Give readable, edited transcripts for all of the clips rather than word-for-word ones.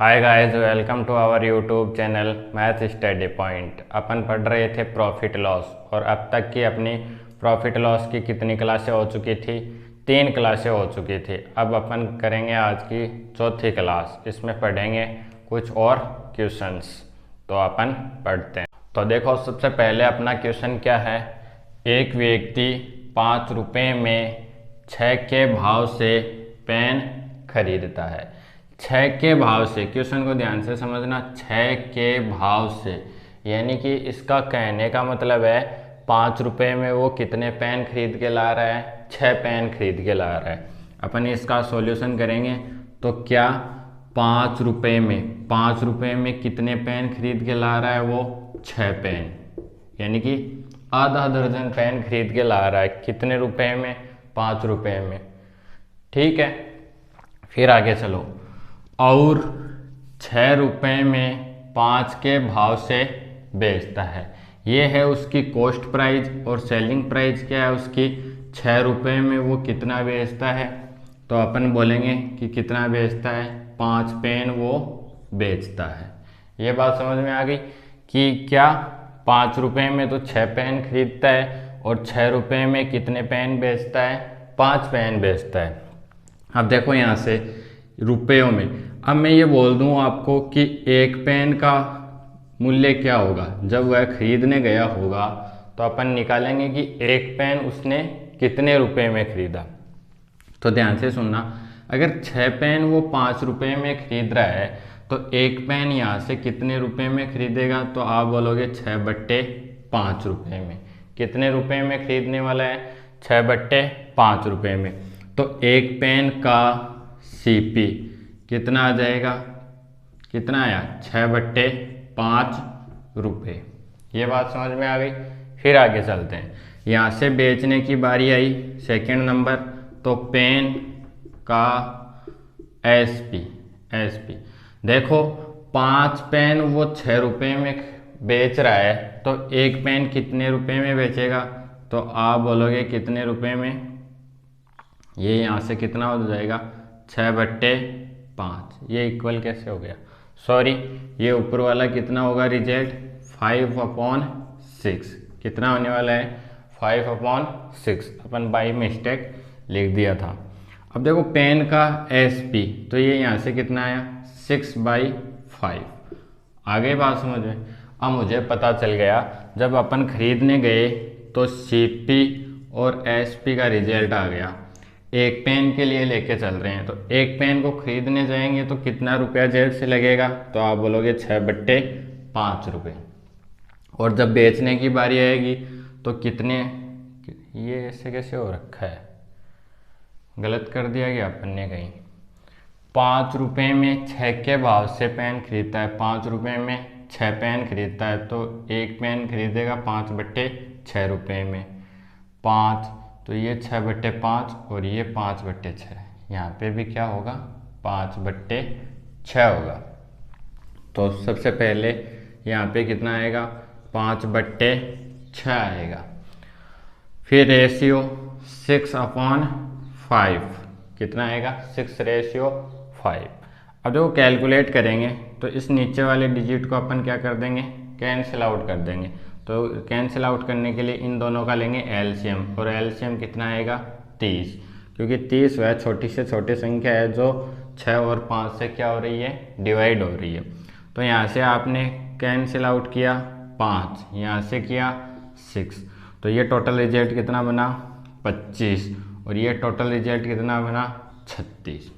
Hi guys, welcome to our YouTube channel math study point. अपन पढ़ रहे थे प्रॉफिट लॉस और अब तक की अपनी प्रॉफिट लॉस की कितनी क्लासें हो चुकी थी? 3 क्लासें हो चुकी थी। अब अपन करेंगे आज की चौथी क्लास। इसमें पढ़ेंगे कुछ और क्वेश्चंस। तो अपन पढ़ते हैं। तो देखो, सबसे पहले अपना क्वेश्चन क्या है। एक व्यक्ति 5 रुपये में 6 के भाव से पेन खरीदता है। 6 के भाव से, क्वेश्चन को ध्यान से समझना, 6 के भाव से यानी कि इसका कहने का मतलब है 5 रुपये में वो कितने पेन खरीद के ला रहा है? 6 पेन खरीद के ला रहा है। अपन इसका सॉल्यूशन करेंगे तो क्या 5 रुपये में कितने पेन खरीद के ला रहा है? वो 6 पेन, यानी कि आधा दर्जन पेन खरीद के ला रहा है। कितने रुपए में? 5 रुपये में। ठीक है, फिर आगे चलो। और 6 रुपये में 5 के भाव से बेचता है। ये है उसकी कॉस्ट प्राइस। और सेलिंग प्राइस क्या है उसकी? 6 रुपये में वो कितना बेचता है? तो अपन बोलेंगे कि कितना बेचता है? 5 पेन वो बेचता है। ये बात समझ में आ गई कि क्या 5 रुपये में तो 6 पेन खरीदता है और 6 रुपये में कितने पेन बेचता है? 5 पेन बेचता है। अब देखो यहाँ से रुपयों में, अब मैं ये बोल दूँ आपको कि एक पेन का मूल्य क्या होगा जब वह खरीदने गया होगा, तो अपन निकालेंगे कि एक पेन उसने कितने रुपए में खरीदा। तो ध्यान से सुनना, अगर 6 पेन वो 5 रुपये में खरीद रहा है तो एक पेन यहाँ से कितने रुपए में खरीदेगा? तो आप बोलोगे 6/5 रुपये में। कितने रुपए में खरीदने वाला है? 6/5 रुपये में। तो एक पेन का सीपी कितना आ जाएगा? कितना आया? 6/5 रुपये। ये बात समझ में आ गई। फिर आगे चलते हैं। यहाँ से बेचने की बारी आई, सेकंड नंबर। तो पेन का एसपी देखो, 5 पेन वो 6 रुपये में बेच रहा है, तो एक पेन कितने रुपए में बेचेगा? तो आप बोलोगे कितने रुपए में? ये यहाँ से कितना हो जाएगा? 6/5। ये इक्वल कैसे हो गया? सॉरी, ये ऊपर वाला कितना होगा रिजल्ट? 5/6। कितना होने वाला है? 5/6। अपन बाई मिस्टेक लिख दिया था। अब देखो पेन का एसपी, तो ये यहाँ से कितना आया? 6/5। आगे बात समझ में। अब मुझे पता चल गया जब अपन खरीदने गए तो सीपी और एसपी का रिजल्ट आ गया। एक पेन के लिए लेके चल रहे हैं, तो एक पेन को खरीदने जाएंगे तो कितना रुपया जेब से लगेगा? तो आप बोलोगे 6/5 रुपये। और जब बेचने की बारी आएगी तो कितने? ये ऐसे कैसे हो रखा है? गलत कर दिया गया अपन ने कहीं। 5 रुपये में 6 के भाव से पेन खरीदता है। 5 रुपये में 6 पेन खरीदता है, तो एक पेन खरीदेगा 5/6 रुपये में। 5, तो ये 6/5 और ये 5/6। यहाँ पे भी क्या होगा? 5/6 होगा। तो सबसे पहले यहाँ पे कितना आएगा? 5/6 आएगा। फिर रेशियो 6/5 कितना आएगा? 6/5। अब देखो कैलकुलेट करेंगे तो इस नीचे वाले डिजिट को अपन क्या कर देंगे? कैंसिल आउट कर देंगे। तो कैंसिल आउट करने के लिए इन दोनों का लेंगे एलसीएम, और एलसीएम कितना आएगा? 30, क्योंकि 30 वह छोटी से छोटी संख्या है जो 6 और 5 से क्या हो रही है? डिवाइड हो रही है। तो यहाँ से आपने कैंसिल आउट किया 5, यहाँ से किया 6, तो ये टोटल रिजल्ट कितना बना? 25, और ये टोटल रिजल्ट कितना बना? 36।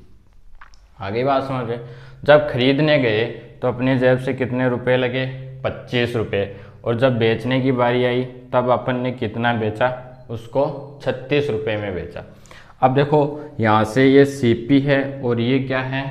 आगे बात समझे। जब खरीदने गए तो अपने जेब से कितने रुपए लगे? 25 रुपये। और जब बेचने की बारी आई तब अपन ने कितना बेचा? उसको 36 रुपये में बेचा। अब देखो यहाँ से ये सीपी है और ये क्या है?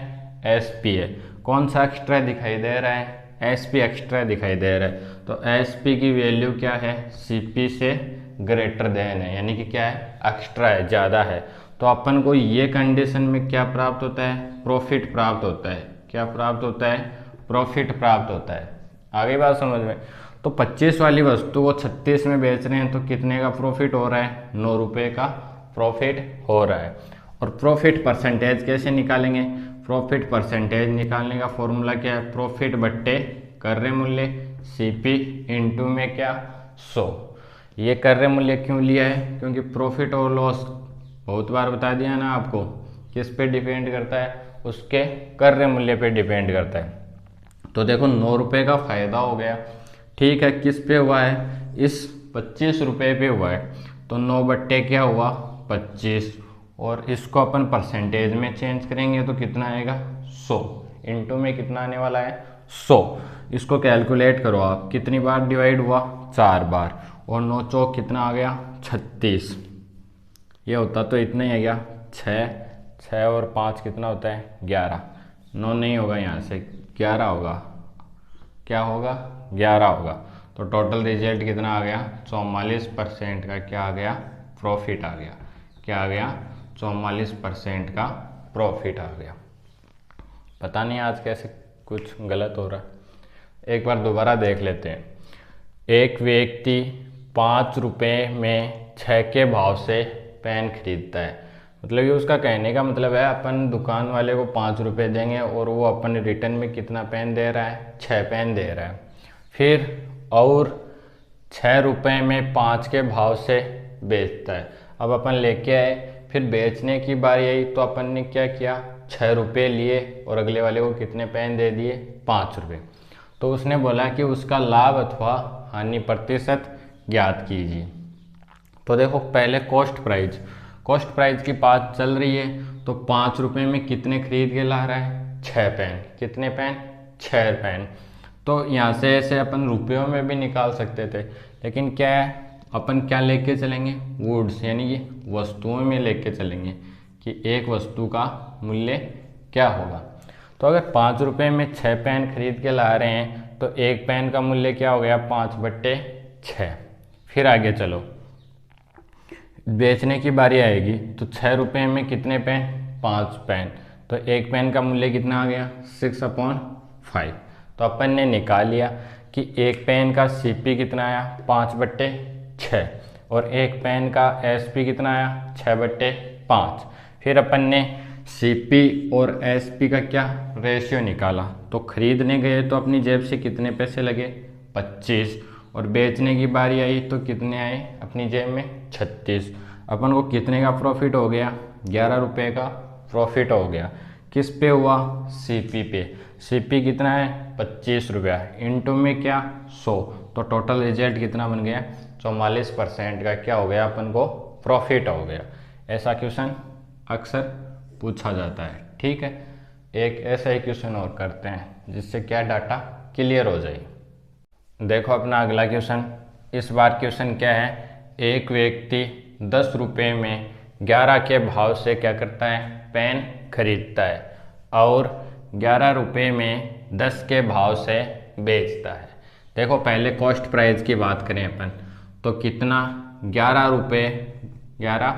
एसपी है। कौन सा एक्स्ट्रा दिखाई दे रहा है? एसपी एक्स्ट्रा दिखाई दे रहा है। तो एसपी की वैल्यू क्या है? सीपी से ग्रेटर देन है, यानी कि क्या है? एक्स्ट्रा है, ज़्यादा है। तो अपन को ये कंडीशन में क्या प्राप्त होता है? प्रॉफिट प्राप्त होता है। क्या प्राप्त होता है? प्रॉफिट प्राप्त होता है। आगे बात समझ में। तो 25 वाली वस्तु को 36 में बेच रहे हैं, तो कितने का प्रॉफिट हो रहा है? 9 रुपये का प्रॉफिट हो रहा है। और प्रॉफिट परसेंटेज कैसे निकालेंगे? प्रॉफिट परसेंटेज निकालने का फॉर्मूला क्या है, प्रॉफिट बट्टे कर्य मूल्य, सीपी इंटू में क्या 100। ये कर्य मूल्य क्यों लिया है, क्योंकि प्रॉफिट और लॉस बहुत बार बता दिया ना आपको किस पे डिपेंड करता है, उसके कर्य मूल्य पे डिपेंड करता है। तो देखो 9 रुपये का फायदा हो गया, ठीक है, किस पे हुआ है, इस 25 रुपये पे हुआ है। तो 9 बट्टे क्या हुआ 25, और इसको अपन परसेंटेज में चेंज करेंगे तो कितना आएगा 100, इंटू में कितना आने वाला है 100। इसको कैलकुलेट करो आप, कितनी बार डिवाइड हुआ 4 बार, और 9 चौक कितना आ गया 36। ये होता तो इतना ही आ गया 6 और 5 कितना होता है 11, 9 नहीं होगा, यहाँ से 11 होगा, क्या होगा 11 होगा। तो टोटल रिजल्ट कितना आ गया 44% का क्या आ गया प्रॉफिट आ गया, क्या आ गया 44% का प्रॉफिट आ गया। पता नहीं आज कैसे कुछ गलत हो रहा है, एक बार दोबारा देख लेते हैं। एक व्यक्ति 5 रुपये में 6 के भाव से पेन खरीदता है, मतलब ये उसका कहने का मतलब है अपन दुकान वाले को 5 रुपये देंगे और वो अपन रिटर्न में कितना पेन दे रहा है 6 पेन दे रहा है। फिर और 6 रुपये में 5 के भाव से बेचता है। अब अपन लेके आए, फिर बेचने की बारी आई तो अपन ने क्या किया 6 रुपये लिए और अगले वाले को कितने पेन दे दिए 5 रुपये। तो उसने बोला कि उसका लाभ अथवा हानि प्रतिशत ज्ञात कीजिए। तो देखो पहले कॉस्ट प्राइस की बात चल रही है, तो 5 रुपये में कितने खरीद के ला रहा है 6 पेन, कितने पेन 6 पेन। तो यहाँ से ऐसे अपन रुपयों में भी निकाल सकते थे, लेकिन क्या है अपन क्या लेके चलेंगे वुड्स, यानी कि वस्तुओं में लेके चलेंगे कि एक वस्तु का मूल्य क्या होगा। तो अगर 5 रुपये में 6 पेन खरीद के ला रहे हैं तो एक पेन का मूल्य क्या हो गया 5/6। फिर आगे चलो, बेचने की बारी आएगी तो 6 रुपये में कितने पेन 5 पेन, तो एक पेन का मूल्य कितना आ गया 6/5। तो अपन ने निकाल लिया कि एक पेन का सीपी कितना आया 5/6 और एक पेन का एसपी कितना आया 6/5। फिर अपन ने सीपी और एसपी का क्या रेशियो निकाला, तो खरीदने गए तो अपनी जेब से कितने पैसे लगे 25, और बेचने की बारी आई तो कितने आए अपनी जेब में 36। अपन को कितने का प्रॉफिट हो गया 11 रुपये का प्रॉफिट हो गया। किस पे हुआ सीपी पे, सीपी कितना है 25 रुपया, इंटू में क्या 100। तो टोटल रिजल्ट कितना बन गया 44% का क्या हो गया अपन को प्रॉफिट हो गया। ऐसा क्वेश्चन अक्सर पूछा जाता है, ठीक है। एक ऐसा ही क्वेश्चन और करते हैं जिससे क्या डाटा क्लियर हो जाए। देखो अपना अगला क्वेश्चन, इस बार क्वेश्चन क्या है, एक व्यक्ति 10 रुपये में 11 के भाव से क्या करता है पेन खरीदता है और 11 रुपये में 10 के भाव से बेचता है। देखो पहले कॉस्ट प्राइस की बात करें अपन, तो कितना 11 रुपये 11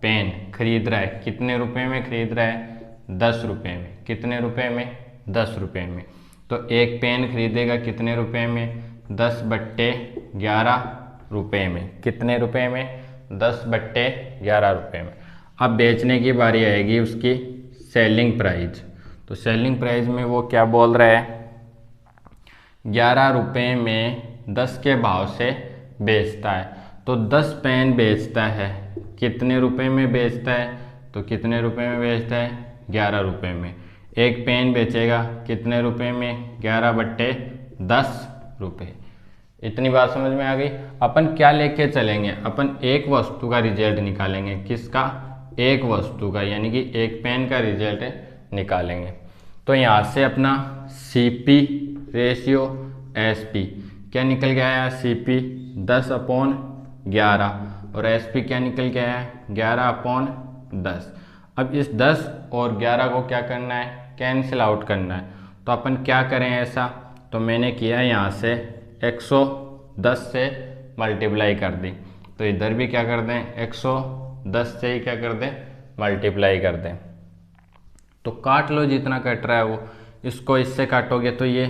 पेन खरीद रहा है, कितने रुपए में खरीद रहा है 10 रुपये में, कितने रुपए में 10 रुपये में। तो एक पेन खरीदेगा कितने रुपए में 10/11 रुपये में, कितने रुपए में 10/11 रुपये में। अब बेचने की बारी आएगी उसकी सेलिंग प्राइस, तो सेलिंग प्राइस में वो क्या बोल रहा है 11 रुपये में 10 के भाव से बेचता है। तो 10 पेन बेचता है, कितने रुपए में बेचता है, तो कितने रुपए में बेचता है 11 रुपये में। एक पेन बेचेगा कितने रुपए में 11/10 रुपये। इतनी बात समझ में आ गई। अपन क्या लेके चलेंगे, अपन एक वस्तु का रिजल्ट निकालेंगे, किसका एक वस्तु का, यानी कि एक पेन का रिजल्ट निकालेंगे। तो यहाँ से अपना सीपी रेशियो एसपी क्या निकल के आया, सीपी 10/11 और एसपी क्या निकल के आया 11/10। अब इस 10 और 11 को क्या करना है कैंसिल आउट करना है। तो अपन क्या करें ऐसा, तो मैंने किया यहाँ से 110 से मल्टीप्लाई कर दी, तो इधर भी क्या कर दें 110 से ही क्या कर दें मल्टीप्लाई कर दें। तो काट लो जितना कट रहा है वो, इसको इससे काटोगे तो ये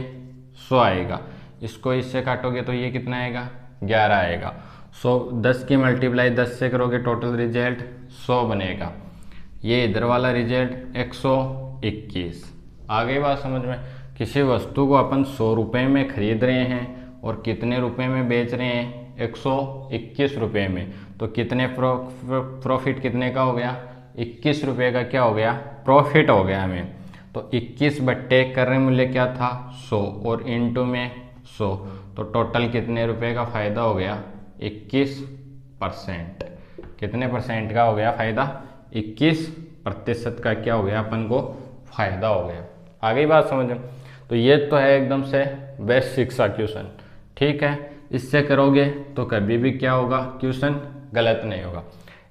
100 आएगा, इसको इससे काटोगे तो ये कितना आएगा 11 आएगा। 10 की मल्टीप्लाई 10 से करोगे टोटल रिजल्ट 100 बनेगा। ये इधर वाला रिजल्ट 121। आगे बात समझ में। किसी वस्तु को अपन 100 रुपये में खरीद रहे हैं और कितने रुपए में बेच रहे हैं, 121 रुपये में, तो कितने प्रॉफिट कितने का हो गया, 21 रुपये का क्या हो गया, प्रॉफिट हो गया हमें। तो 21 बट्टे क्रय मूल्य क्या था, 100 और इंटू में 100, तो टोटल कितने रुपए का फ़ायदा हो गया, 21%। कितने परसेंट का हो गया फ़ायदा, 21% का क्या हो गया अपन को फ़ायदा हो गया। आगे बात समझें। तो ये तो है एकदम से बेसिक सा क्वेश्चन, ठीक है। इससे करोगे तो कभी भी क्या होगा, क्वेश्चन गलत नहीं होगा।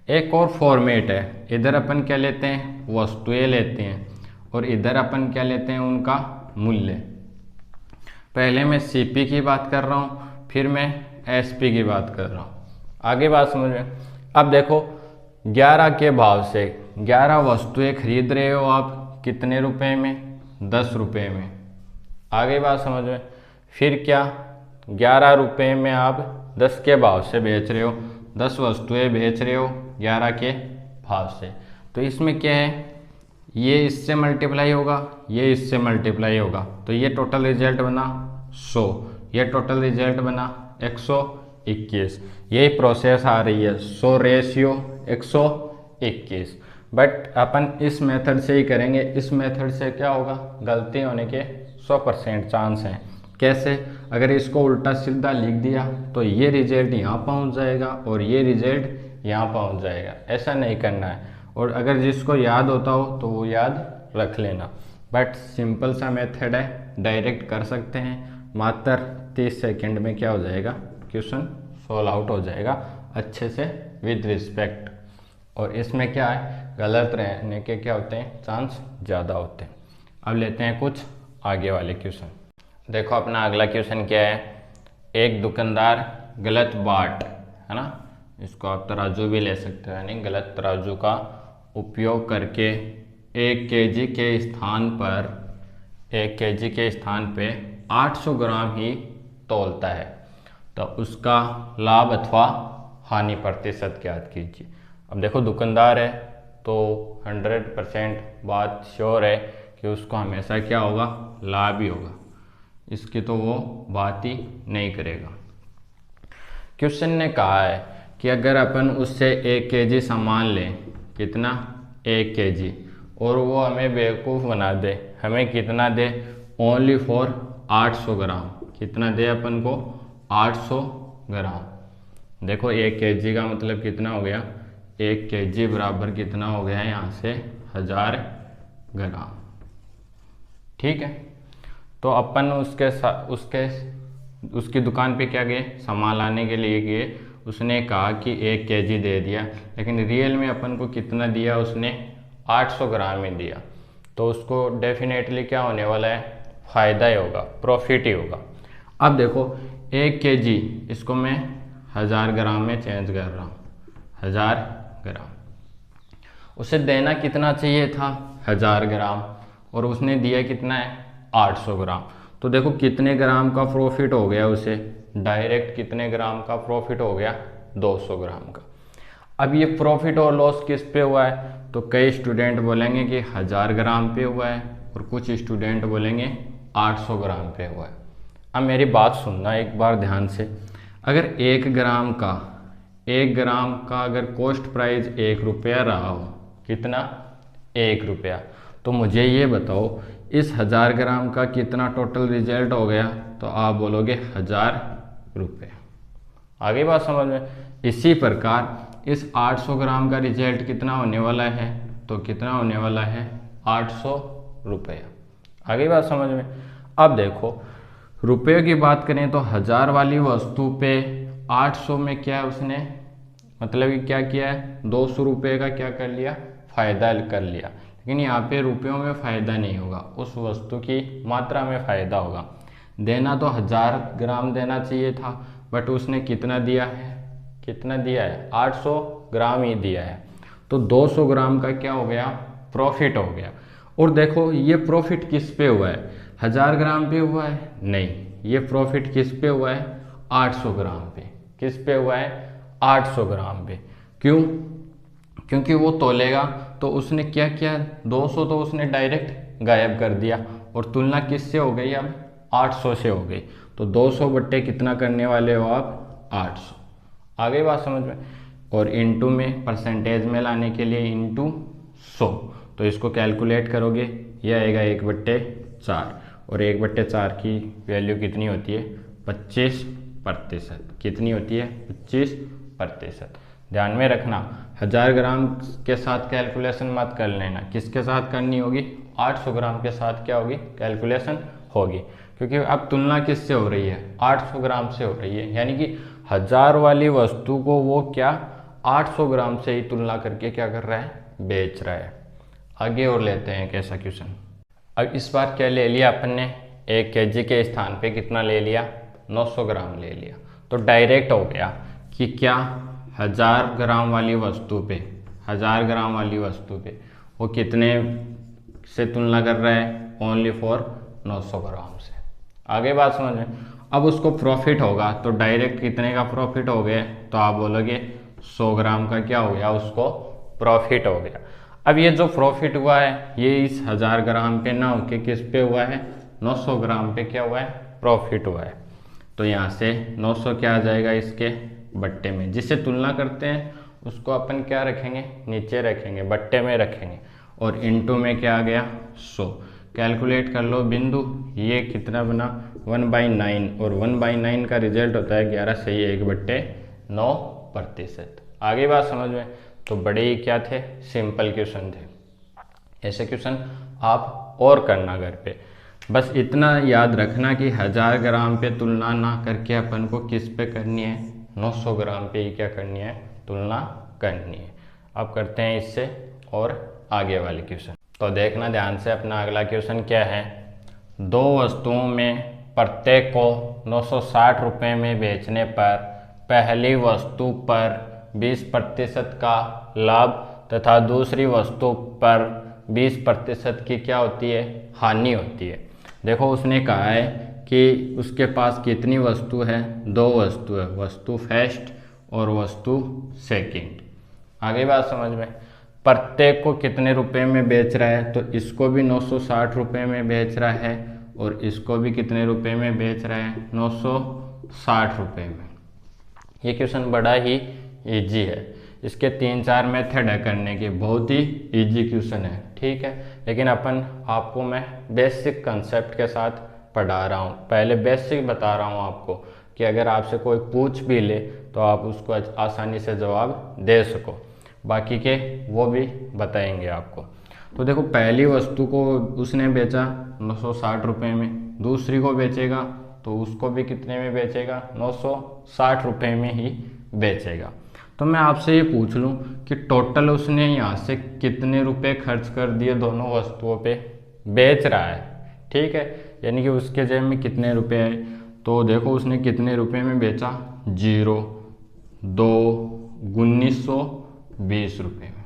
एक और फॉर्मेट है, इधर अपन क्या लेते हैं, वस्तुएं लेते हैं और इधर अपन क्या लेते हैं, उनका मूल्य। पहले मैं सीपी की बात कर रहा हूँ, फिर मैं एसपी की बात कर रहा हूँ। आगे बात समझ में। अब देखो 11 के भाव से 11 वस्तुएं खरीद रहे हो आप कितने रुपए में, 10 रुपये में। आगे बात समझ में। फिर क्या 11 रुपये में आप 10 के भाव से बेच रहे हो, 10 वस्तुएं बेच रहे हो 11 के भाव से। तो इसमें क्या है, ये इससे मल्टीप्लाई होगा, ये इससे मल्टीप्लाई होगा, तो ये टोटल रिजल्ट बना 100, ये टोटल रिजल्ट बना 121। यही प्रोसेस आ रही है, 100 रेशियो 121। बट अपन इस मेथड से ही करेंगे। इस मेथड से क्या होगा, गलती होने के 100% चांस हैं। कैसे, अगर इसको उल्टा सीधा लिख दिया तो ये रिजल्ट यहाँ पहुँच जाएगा और ये रिजल्ट यहाँ पहुँच जाएगा। ऐसा नहीं करना है। और अगर जिसको याद होता हो तो वो याद रख लेना। बट सिंपल सा मेथड है, डायरेक्ट कर सकते हैं। मात्र 30 सेकंड में क्या हो जाएगा, क्वेश्चन सॉल्व आउट हो जाएगा अच्छे से विद रिस्पेक्ट। और इसमें क्या है, गलत रहने के क्या होते हैं, चांस ज़्यादा होते हैं। अब लेते हैं कुछ आगे वाले क्वेश्चन। देखो अपना अगला क्वेश्चन क्या है, एक दुकानदार गलत बाट, है ना, इसको आप तराजू भी ले सकते हो, यानी गलत तराजू का उपयोग करके 1 केजी के स्थान पर 1 केजी के स्थान पे 800 ग्राम ही तौलता है, तो उसका लाभ अथवा हानि प्रतिशत ज्ञात कीजिए। अब देखो दुकानदार है तो 100% बात श्योर है कि उसको हमेशा क्या होगा, लाभ ही होगा, इसकी तो वो बात ही नहीं करेगा। क्वेश्चन ने कहा है कि अगर अपन उससे 1 केजी सामान लें, कितना, 1 केजी, और वो हमें बेवकूफ़ बना दे, हमें कितना दे, ओनली फॉर 800 ग्राम। कितना दे अपन को, 800 ग्राम। देखो 1 केजी का मतलब कितना हो गया, 1 केजी बराबर कितना हो गया है यहाँ से 1000 ग्राम, ठीक है। तो अपन उसकी दुकान पे क्या गए, सामान लाने के लिए गए, उसने कहा कि 1 केजी दे दिया, लेकिन रियल में अपन को कितना दिया, उसने 800 ग्राम ही दिया। तो उसको डेफिनेटली क्या होने वाला है, फ़ायदा ही होगा, प्रॉफिट ही होगा। अब देखो 1 केजी, इसको मैं 1000 ग्राम में चेंज कर रहा हूँ, 1000 ग्राम। उसे देना कितना चाहिए था, 1000 ग्राम, और उसने दिया कितना है, 800 ग्राम। तो देखो कितने ग्राम का प्रॉफिट हो गया उसे, डायरेक्ट कितने ग्राम का प्रॉफिट हो गया, 200 ग्राम का। अब ये प्रॉफिट और लॉस किस पे हुआ है, तो कई स्टूडेंट बोलेंगे कि 1000 ग्राम पे हुआ है और कुछ स्टूडेंट बोलेंगे 800 ग्राम पे हुआ है। अब मेरी बात सुनना एक बार ध्यान से। अगर 1 ग्राम का अगर कॉस्ट प्राइस 1 रुपया रहा हो, कितना, 1 रुपया, तो मुझे ये बताओ इस 1000 ग्राम का कितना टोटल रिजल्ट हो गया, तो आप बोलोगे 1000 रुपये। आगे बात समझ में। इसी प्रकार इस 800 ग्राम का रिजल्ट कितना होने वाला है, तो कितना होने वाला है, 800 रुपया। आगे बात समझ में। अब देखो रुपये की बात करें तो 1000 वाली वस्तु पे 800 में क्या है, उसने मतलब कि क्या किया है, 200 रुपये का क्या कर लिया, फ़ायदा कर लिया। लेकिन यहाँ पे रुपयों में फ़ायदा नहीं होगा, उस वस्तु की मात्रा में फ़ायदा होगा। देना तो 1000 ग्राम देना चाहिए था, बट उसने कितना दिया है, कितना दिया है, 800 ग्राम ही दिया है। तो 200 ग्राम का क्या हो गया, प्रॉफिट हो गया। और देखो ये प्रॉफिट किस पे हुआ है, 1000 ग्राम पे हुआ है, नहीं, ये प्रॉफिट किस पे हुआ है, 800 ग्राम पे। किस पे हुआ है, 800 ग्राम पे। क्यों, क्योंकि वो तोलेगा तो तो उसने क्या किया, 200 तो उसने डायरेक्ट गायब कर दिया और तुलना किससे हो गई, अब 800 से हो गई। तो 200 बट्टे कितना करने वाले हो आप, 800। आगे बात समझ में। और इनटू में परसेंटेज में लाने के लिए इनटू 100, तो इसको कैलकुलेट करोगे, ये आएगा 1/4 और 1/4 की वैल्यू कितनी होती है, 25%। कितनी होती है, 25%। ध्यान में रखना 1000 ग्राम के साथ कैलकुलेशन मत कर लेना, किसके साथ करनी होगी, 800 ग्राम के साथ क्या होगी, कैलकुलेशन होगी। क्योंकि अब तुलना किससे हो रही है, 800 ग्राम से हो रही है, यानी कि 1000 वाली वस्तु को वो क्या 800 ग्राम से ही तुलना करके क्या कर रहा है, बेच रहा है। आगे और लेते हैं एक ऐसा क्वेश्चन। अब इस बार क्या ले लिया अपन ने, 1 kg के स्थान पे कितना ले लिया, 900 ग्राम ले लिया। तो डायरेक्ट हो गया कि क्या 1000 ग्राम वाली वस्तु पे, 1000 ग्राम वाली वस्तु पे वो कितने से तुलना कर रहा है, ओनली फॉर 900 ग्राम से। आगे बात समझ में। अब उसको प्रॉफिट होगा तो डायरेक्ट कितने का प्रॉफिट हो गया, तो आप बोलोगे 100 ग्राम का क्या हो गया, उसको प्रॉफिट हो गया। अब ये जो प्रॉफिट हुआ है ये इस 1000 ग्राम पे ना होके किस पे हुआ है, 900 ग्राम पे क्या हुआ है, प्रॉफिट हुआ है। तो यहाँ से 900 क्या आ जाएगा इसके बट्टे में, जिससे तुलना करते हैं उसको अपन क्या रखेंगे, नीचे रखेंगे, बट्टे में रखेंगे। और इनटू में क्या आ गया, 100। कैलकुलेट कर लो बिंदु, ये कितना बना, 1/9 और 1/9 का रिजल्ट होता है 11 सही 1/9%। आगे बात समझ में। तो बड़े ही क्या थे, सिंपल क्वेश्चन थे। ऐसे क्वेश्चन आप और करना घर पे। बस इतना याद रखना कि 1000 ग्राम पे तुलना ना करके अपन को किस पे करनी है, 900 ग्राम पे ही क्या करनी है, तुलना करनी है। अब करते हैं इससे और आगे वाले क्वेश्चन। तो देखना ध्यान से, अपना अगला क्वेश्चन क्या है, 2 वस्तुओं में प्रत्येक को 960 रुपये में बेचने पर पहली वस्तु पर 20% का लाभ तथा दूसरी वस्तु पर 20% की क्या होती है, हानि होती है। देखो उसने कहा है कि उसके पास कितनी वस्तु है, 2 वस्तु है, वस्तु फर्स्ट और वस्तु सेकंड। आगे बात समझ में। प्रत्येक को कितने रुपए में बेच रहा है, तो इसको भी 960 रुपये में बेच रहा है और इसको भी कितने रुपए में बेच रहा है, 960 रुपये में। ये क्वेश्चन बड़ा ही इजी है, इसके 3-4 मेथड है करने के, बहुत ही इजी क्वेश्चन है, ठीक है। लेकिन अपन आपको मैं बेसिक कंसेप्ट के साथ पढ़ा रहा हूँ, पहले बेसिक बता रहा हूँ आपको कि अगर आपसे कोई पूछ भी ले तो आप उसको आसानी से जवाब दे सको। बाकी के वो भी बताएंगे आपको। तो देखो पहली वस्तु को उसने बेचा 960 रुपये में, दूसरी को बेचेगा तो उसको भी कितने में बेचेगा, 960 रुपये में ही बेचेगा। तो मैं आपसे ये पूछ लूँ कि टोटल उसने यहाँ से कितने रुपए खर्च कर दिए दोनों वस्तुओं पे, बेच रहा है, ठीक है, यानी कि उसके जेब में कितने रुपए है। तो देखो उसने कितने रुपए में बेचा, 0, 2, 1920 रुपये में।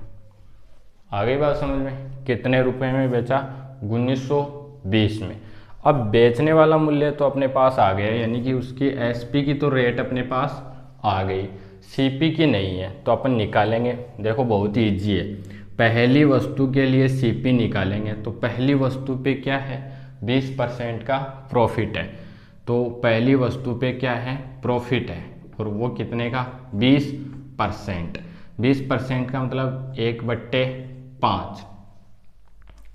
आगे बात समझ में, कितने रुपए में बेचा, 1920 में। अब बेचने वाला मूल्य तो अपने पास आ गया, यानी कि उसकी एसपी की तो रेट अपने पास आ गई, सीपी की नहीं है, तो अपन निकालेंगे। देखो बहुत ही ईजी है, पहली वस्तु के लिए सीपी निकालेंगे तो पहली वस्तु पे क्या है, 20% का प्रॉफिट है। तो पहली वस्तु पे क्या है, प्रॉफिट है, और वो कितने का, 20%। 20% का मतलब 1/5।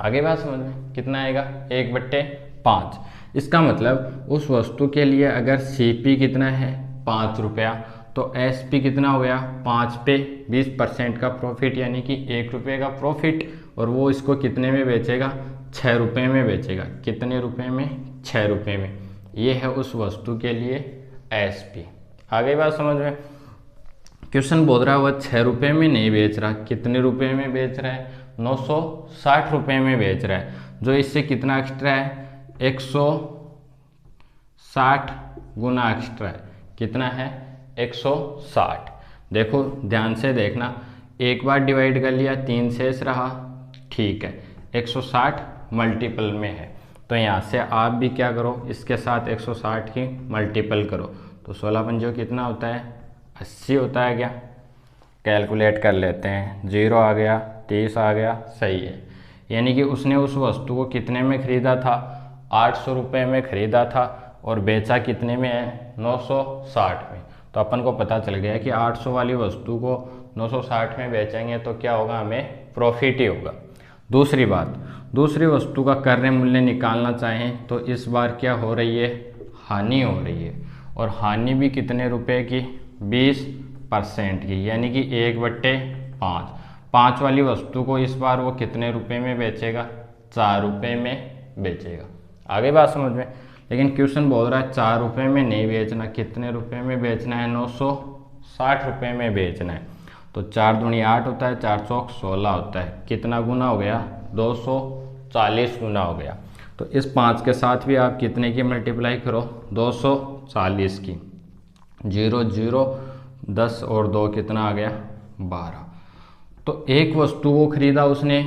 आगे बात समझ में, कितना आएगा, 1/5। इसका मतलब उस वस्तु के लिए अगर सीपी कितना है, 5 रुपया, तो एसपी कितना हो गया, 5 पे 20% का प्रॉफिट, यानी कि 1 रुपये का प्रॉफिट, और वो इसको कितने में बेचेगा, 6 रुपये में बेचेगा। कितने रुपए में, 6 रुपये में। ये है उस वस्तु के लिए एसपी। आगे बात समझ में। क्वेश्चन बोल रहा है वह 6 रुपये में नहीं बेच रहा, कितने रुपए में बेच रहा है, 960 रुपये में बेच रहा है। जो इससे कितना एक्स्ट्रा है, 160 गुना एक्स्ट्रा है, कितना है, 160। देखो ध्यान से देखना, एक बार डिवाइड कर लिया, 3 शेष रहा, ठीक है, 160 मल्टीपल में है। तो यहाँ से आप भी क्या करो, इसके साथ 160 की मल्टीपल करो, तो 16×5 कितना होता है, 80 होता है क्या। कैलकुलेट कर लेते हैं, 0 आ गया, 30 आ गया, सही है। यानी कि उसने उस वस्तु को कितने में ख़रीदा था, 800 रुपये में ख़रीदा था और बेचा कितने में है, 960 में। तो अपन को पता चल गया कि 800 वाली वस्तु को 960 में बेचेंगे तो क्या होगा, हमें प्रॉफिट ही होगा। दूसरी बात, दूसरी वस्तु का क्रय मूल्य निकालना चाहें तो इस बार क्या हो रही है, हानि हो रही है। और हानि भी कितने रुपए की, 20% की, यानी कि 1/5। 5 वाली वस्तु को इस बार वो कितने रुपए में बेचेगा, 4 रुपये में बेचेगा। आगे बात समझ में। लेकिन क्वेश्चन बोल रहा है 4 रुपये में नहीं बेचना, कितने रुपए में बेचना है, 960 रुपये में बेचना है। तो 4 दूनी 8 होता है, 4 चौक 16 होता है, कितना गुना हो गया, 240 गुना हो गया। तो इस 5 के साथ भी आप कितने की मल्टीप्लाई करो, 240 की। 0 0 10 और 2 कितना आ गया, 12। तो एक वस्तु को खरीदा उसने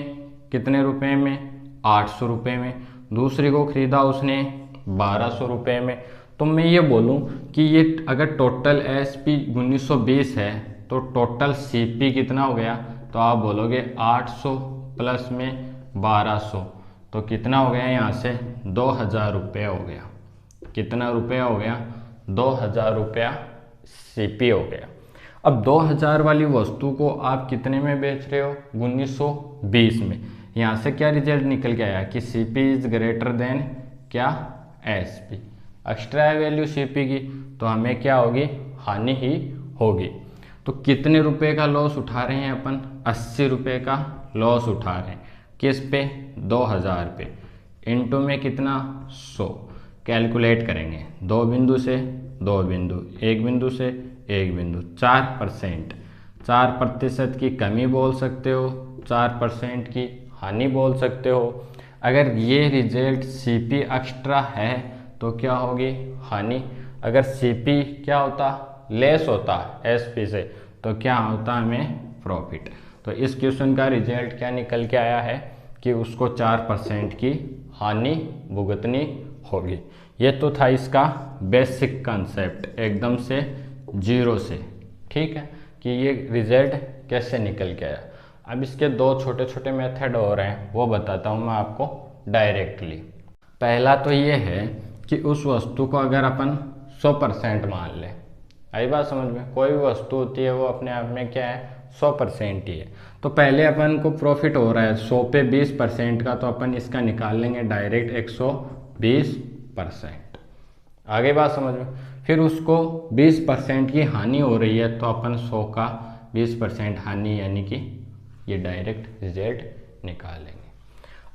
कितने रुपए में, 800 रुपये में। दूसरी को खरीदा उसने 1200 रुपये में। तो मैं ये बोलूँ कि ये अगर टोटल SP 1920 है तो टोटल CP कितना हो गया, तो आप बोलोगे 800 प्लस में 1200, तो कितना हो गया यहाँ से, 2000 रुपये हो गया। कितना रुपया हो गया, 2000 रुपया CP हो गया। अब 2000 वाली वस्तु को आप कितने में बेच रहे हो, 1920 में। यहाँ से क्या रिजल्ट निकल के आया कि CP इज ग्रेटर देन क्या, SP। एक्स्ट्रा वैल्यू CP की, तो हमें क्या होगी, हानि ही होगी। तो कितने रुपए का लॉस उठा रहे हैं अपन, 80 रुपये का लॉस उठा रहे हैं। किस पे, 2000 पे। इनटू में कितना, 100। कैलकुलेट करेंगे, 2 बिंदु से 2 बिंदु, 1 बिंदु से 1 बिंदु, 4%। 4% की कमी बोल सकते हो, 4% की हानि बोल सकते हो। अगर ये रिजल्ट CP एक्स्ट्रा है तो क्या होगी, हानि। अगर CP क्या होता, लेस होता SP से, तो क्या होता हमें प्रॉफिट। तो इस क्वेश्चन का रिजल्ट क्या निकल के आया है कि उसको 4% की हानि भुगतनी होगी। ये तो था इसका बेसिक कंसेप्ट, एकदम से जीरो से, ठीक है, कि ये रिजल्ट कैसे निकल के आया। अब इसके 2 छोटे छोटे मेथड हो रहे हैं, वो बताता हूँ मैं आपको डायरेक्टली। पहला तो ये है कि उस वस्तु को अगर अपन 100% मान लें, आई बात समझ में। कोई भी वस्तु होती है वो अपने आप में क्या है, 100% ही है। तो पहले अपन को प्रॉफिट हो रहा है 100 पे 20% का, तो अपन इसका निकाल लेंगे डायरेक्ट 120%। आगे बात समझ में। फिर उसको 20% की हानि हो रही है, तो अपन 100 का 20% हानि, यानी कि ये डायरेक्ट रिजल्ट निकाल लेंगे।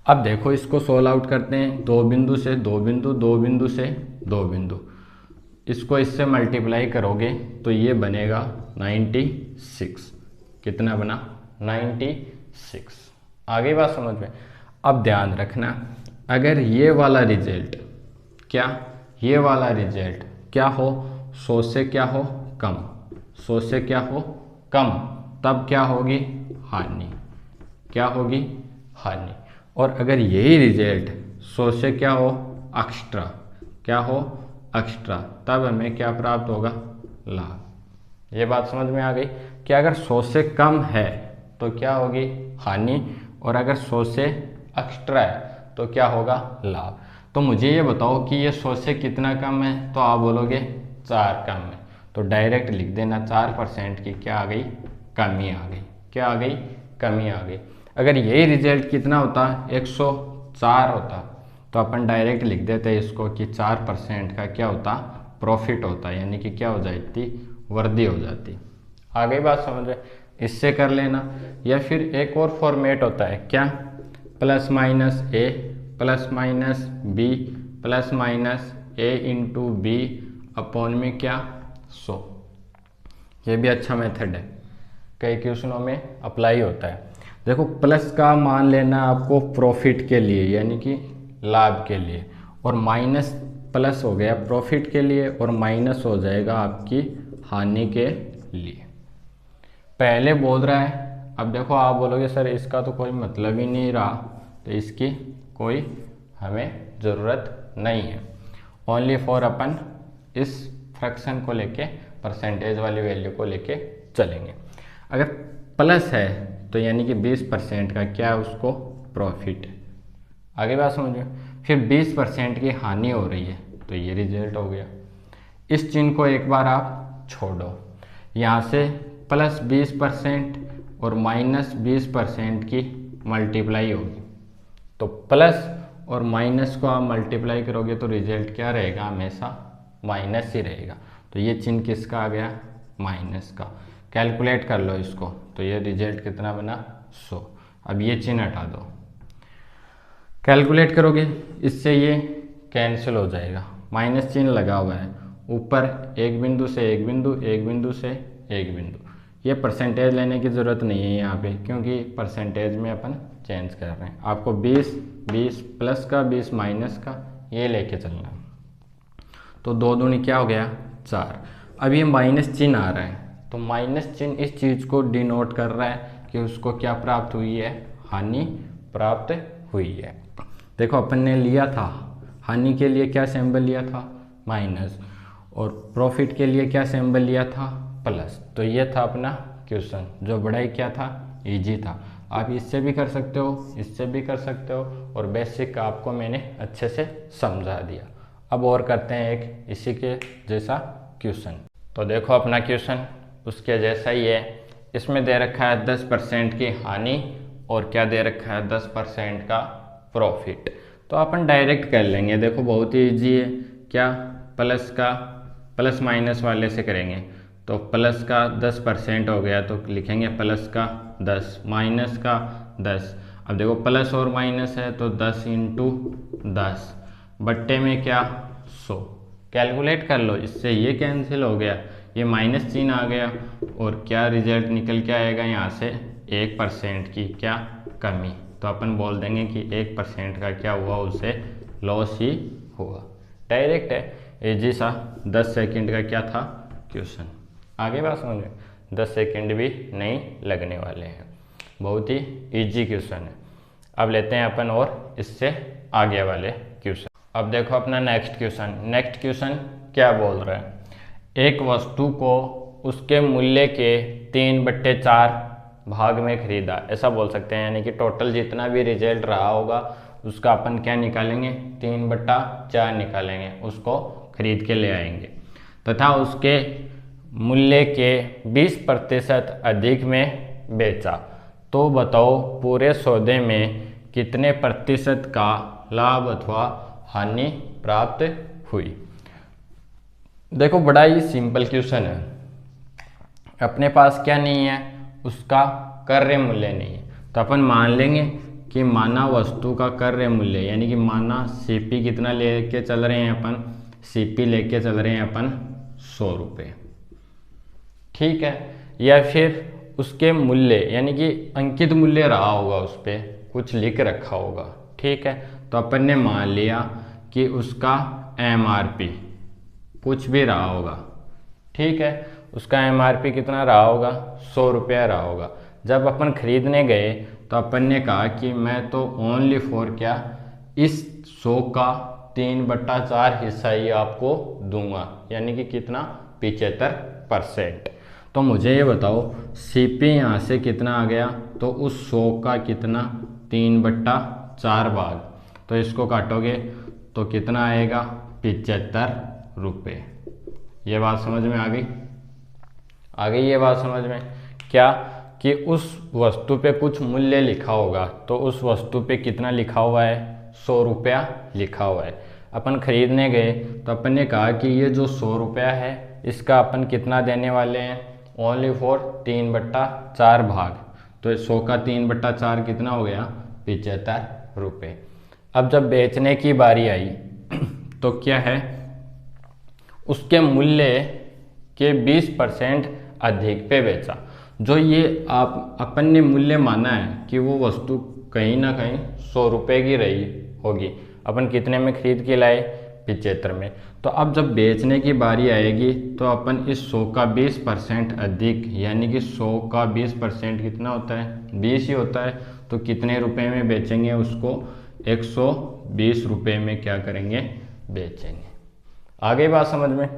अब देखो इसको सोल्व आउट करते हैं, 2 बिंदु से 2 बिंदु, 2 बिंदु से 2 बिंदु, इसको इससे मल्टीप्लाई करोगे तो ये बनेगा 96। कितना बना, 96। आगे बात समझ में। अब ध्यान रखना, अगर ये वाला रिजल्ट क्या, ये वाला रिजल्ट क्या हो, 100 से क्या हो, कम, 100 से क्या हो, कम, तब क्या होगी, हानि। क्या होगी, हानि। और अगर यही रिजल्ट 100 से क्या हो, एक्स्ट्रा, क्या हो, एक्स्ट्रा, तब हमें क्या प्राप्त होगा, लाभ। ये बात समझ में आ गई कि अगर 100 से कम है तो क्या होगी, हानि, और अगर 100 से एक्स्ट्रा है तो क्या होगा, लाभ। तो मुझे ये बताओ कि ये 100 से कितना कम है, तो आप बोलोगे 4 कम है, तो डायरेक्ट लिख देना 4% की क्या आ गई, कमी आ गई। क्या आ गई, कमी आ गई। अगर यही रिजल्ट कितना होता, 104 होता, तो अपन डायरेक्ट लिख देते इसको कि 4% का क्या होता, प्रॉफिट होता, यानी कि क्या हो जाती, वृद्धि हो जाती। आगे बात समझे, इससे कर लेना। या फिर एक और फॉर्मेट होता है क्या, plus minus A plus minus B plus minus A into B upon में क्या, 100। ये भी अच्छा मेथड है, कई क्वेश्चनों में अप्लाई होता है। देखो प्लस का मान लेना आपको प्रॉफिट के लिए, यानी कि लाभ के लिए, और माइनस प्लस हो गया प्रॉफिट के लिए, और माइनस हो जाएगा आपकी हानि के लिए। पहले बोल रहा है, अब देखो आप बोलोगे सर इसका तो कोई मतलब ही नहीं रहा, तो इसकी कोई हमें ज़रूरत नहीं है। ओनली फॉर अपन इस फ्रैक्शन को लेके, परसेंटेज वाली वैल्यू को लेके चलेंगे। अगर प्लस है तो यानी कि 20% का क्या है उसको प्रॉफिट। आगे बात समझ में। फिर 20% की हानि हो रही है तो ये रिजल्ट हो गया। इस चिन्ह को एक बार आप छोड़ो, यहाँ से +20% और -20% की मल्टीप्लाई होगी, तो प्लस और माइनस को आप मल्टीप्लाई करोगे तो रिजल्ट क्या रहेगा, हमेशा माइनस ही रहेगा। तो ये चिन्ह किसका आ गया, माइनस का। कैलकुलेट कर लो इसको, तो ये रिजल्ट कितना बना, 100। अब ये चिन्ह हटा दो, कैलकुलेट करोगे इससे ये कैंसिल हो जाएगा, माइनस चिन्ह लगा हुआ है ऊपर, एक बिंदु से एक बिंदु, एक बिंदु से एक बिंदु। ये परसेंटेज लेने की ज़रूरत नहीं है यहाँ पे, क्योंकि परसेंटेज में अपन चेंज कर रहे हैं। आपको 20 प्लस का 20 माइनस का ये लेके चलना है। तो 2 दूनी क्या हो गया, 4। अब ये माइनस चिन्ह आ रहा है, तो माइनस चिन्ह इस चीज़ को डिनोट कर रहा है कि उसको क्या प्राप्त हुई है, हानि प्राप्त हुई है। देखो अपन ने लिया था हानि के लिए क्या सिंबल लिया था, माइनस, और प्रॉफिट के लिए क्या सिंबल लिया था, प्लस। तो ये था अपना क्वेश्चन, जो बड़ा ही क्या था, इजी था। आप इससे भी कर सकते हो, इससे भी कर सकते हो, और बेसिक आपको मैंने अच्छे से समझा दिया। अब और करते हैं एक इसी के जैसा क्वेश्चन। तो देखो अपना क्वेश्चन उसके जैसा ही है। इसमें दे रखा है 10% की हानि और क्या दे रखा है, 10% का प्रॉफिट। तो अपन डायरेक्ट कर लेंगे, देखो बहुत ही ईजी है। क्या, प्लस माइनस वाले से करेंगे, तो प्लस का 10% हो गया तो लिखेंगे प्लस का 10, माइनस का 10। अब देखो प्लस और माइनस है तो 10 × 10 बट्टे में क्या, 100। कैलकुलेट कर लो, इससे ये कैंसिल हो गया, ये माइनस चिन्ह आ गया, और क्या रिजल्ट निकल के आएगा यहाँ से, 1% की क्या कमी। तो अपन बोल देंगे कि 1% का क्या हुआ, उसे लॉस ही हुआ। डायरेक्ट है, इजी सा, 10 सेकंड का क्या था क्वेश्चन। आगे बात समझ में, 10 सेकंड भी नहीं लगने वाले हैं, बहुत ही इजी क्वेश्चन है। अब लेते हैं अपन और इससे आगे वाले क्वेश्चन। अब देखो अपना नेक्स्ट क्वेश्चन क्या बोल रहा है, एक वस्तु को उसके मूल्य के 3/4 भाग में खरीदा, ऐसा बोल सकते हैं। यानी कि टोटल जितना भी रिजल्ट रहा होगा उसका अपन क्या निकालेंगे, 3/4 निकालेंगे, उसको खरीद के ले आएंगे, तथा उसके मूल्य के 20% अधिक में बेचा। तो बताओ पूरे सौदे में कितने प्रतिशत का लाभ अथवा हानि प्राप्त हुई। देखो बड़ा ही सिंपल क्वेश्चन है। अपने पास क्या नहीं है, उसका क्रय मूल्य नहीं है, तो अपन मान लेंगे कि माना वस्तु का क्रय मूल्य, यानी कि माना सीपी कितना लेके चल रहे हैं अपन, सीपी लेके चल रहे हैं अपन 100 रुपये, ठीक है। या फिर उसके मूल्य, यानी कि अंकित मूल्य रहा होगा, उस पर कुछ लिख रखा होगा, ठीक है। तो अपन ने मान लिया कि उसका MRP कुछ भी रहा होगा, ठीक है। उसका MRP कितना रहा होगा, 100 रुपया रहा होगा। जब अपन खरीदने गए तो अपन ने कहा कि मैं तो ओनली फॉर क्या, इस 100 का 3/4 हिस्सा ही आपको दूंगा, यानी कि कितना, 75%। तो मुझे ये बताओ CP यहाँ से कितना आ गया, तो उस 100 का कितना, 3/4 भाग, तो इसको काटोगे तो कितना आएगा, 75 रुपये। ये बात समझ में आ गई ये बात समझ में, क्या कि उस वस्तु पे कुछ मूल्य लिखा होगा, तो उस वस्तु पे कितना लिखा हुआ है, 100 रुपया लिखा हुआ है। अपन खरीदने गए तो अपन ने कहा कि ये जो 100 रुपया है इसका अपन कितना देने वाले हैं, ओनली फॉर 3/4 भाग, तो 100 का 3/4 कितना हो गया, 75 रुपये। अब जब बेचने की बारी आई तो क्या है, उसके मूल्य के 20% अधिक पे बेचा। जो ये अपन ने मूल्य माना है कि वो वस्तु कहीं ना कहीं 100 रुपये की रही होगी, अपन कितने में खरीद के लाए, 75 में। तो अब जब बेचने की बारी आएगी तो अपन इस 100 का 20% अधिक, यानी कि 100 का 20% कितना होता है, 20 ही होता है, तो कितने रुपए में बेचेंगे उसको, 120 रुपये में क्या करेंगे, बेचेंगे। आगे बात समझ में,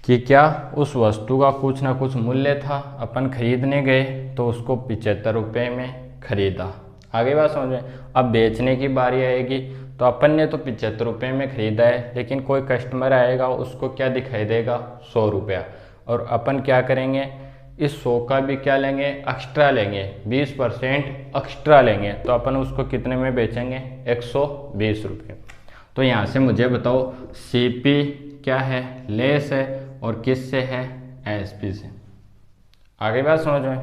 कि क्या उस वस्तु का कुछ ना कुछ मूल्य था, अपन खरीदने गए तो उसको 75 रुपये में खरीदा। आगे बात समझ में। अब बेचने की बारी आएगी तो अपन ने तो 75 रुपये में खरीदा है, लेकिन कोई कस्टमर आएगा उसको क्या दिखाई देगा, 100 रुपया। और अपन क्या करेंगे, इस 100 का भी क्या लेंगे, एक्स्ट्रा लेंगे, 20% एक्स्ट्रा लेंगे, तो अपन उसको कितने में बेचेंगे, 120 रुपये। तो यहाँ से मुझे बताओ CP क्या है, लेस है, और किस से है, SP से। आगे बात समझ में।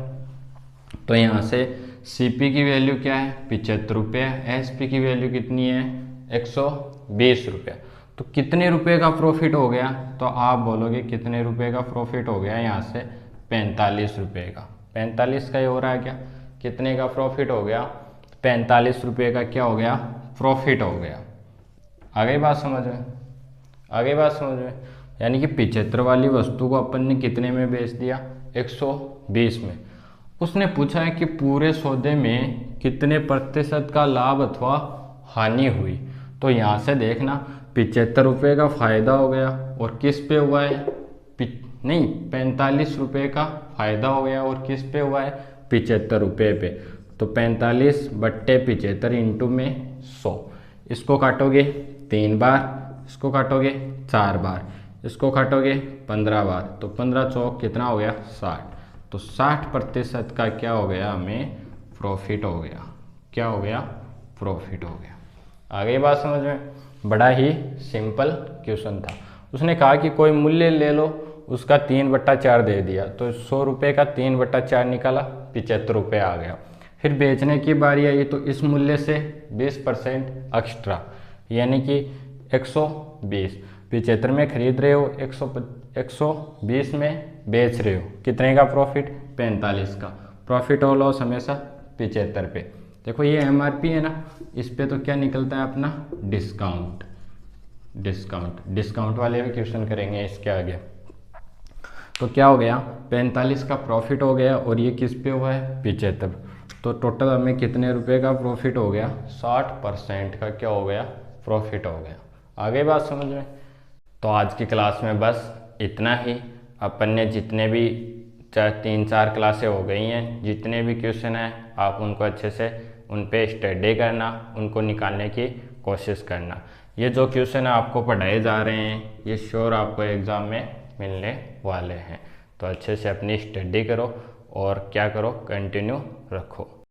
तो यहाँ से CP की वैल्यू क्या है, 75 रुपये, SP की वैल्यू कितनी है, 120 रुपये। तो कितने रुपए का प्रॉफिट हो गया, तो आप बोलोगे कितने रुपए का प्रॉफिट हो गया, यहाँ से 45 रुपये का। 45 का ही हो रहा है क्या, कितने का प्रॉफिट हो गया, 45 रुपये का क्या हो गया, प्रॉफिट हो गया। आगे बात समझ में, आगे बात समझ में। यानी कि 75 वाली वस्तु को अपन ने कितने में बेच दिया, 120 में। उसने पूछा है कि पूरे सौदे में कितने प्रतिशत का लाभ अथवा हानि हुई। तो यहाँ से देखना 75 रुपये का फायदा हो गया, और किस पे हुआ है, नहीं 45 रुपये का फायदा हो गया, और किस पे हुआ है, 75 रुपये पे। तो 45/75 इंटू में 100। इसको काटोगे 3 बार, इसको काटोगे 4 बार, इसको काटोगे 15 बार, तो 15 चौक कितना हो गया, 60। तो 60% का क्या हो गया, हमें प्रॉफिट हो गया। क्या हो गया, प्रॉफिट हो गया। आगे बात समझ में। बड़ा ही सिंपल क्वेश्चन था। उसने कहा कि कोई मूल्य ले लो, उसका 3/4 दे दिया, तो 100 रुपये का 3/4 निकाला, 75 रुपये आ गया। फिर बेचने की बारी आई तो इस मूल्य से 20% एक्स्ट्रा, यानी कि 120। 75 में खरीद रहे हो, 120 में बेच रहे हो, कितने का प्रॉफिट, 45 का। प्रॉफिट और लॉस हमेशा 75 पे। देखो ये MRP है ना, इस पे तो क्या निकलता है अपना, डिस्काउंट। डिस्काउंट वाले भी क्वेश्चन करेंगे इसके आगे। तो क्या हो गया, 45 का प्रॉफिट हो गया, और ये किस पे हुआ है, 75। तो टोटल हमें कितने रुपए का प्रॉफिट हो गया, 60% का क्या हो गया, प्रॉफिट हो गया। आगे बात समझ में। तो आज की क्लास में बस इतना ही। अपन ने जितने भी 3-4 क्लासें हो गई हैं, जितने भी क्वेश्चन हैं आप उनको अच्छे से उन पे स्टडी करना, उनको निकालने की कोशिश करना। ये जो क्वेश्चन आपको पढ़ाए जा रहे हैं ये श्योर आपको एग्ज़ाम में मिलने वाले हैं। तो अच्छे से अपनी स्टडी करो और क्या करो, कंटिन्यू रखो।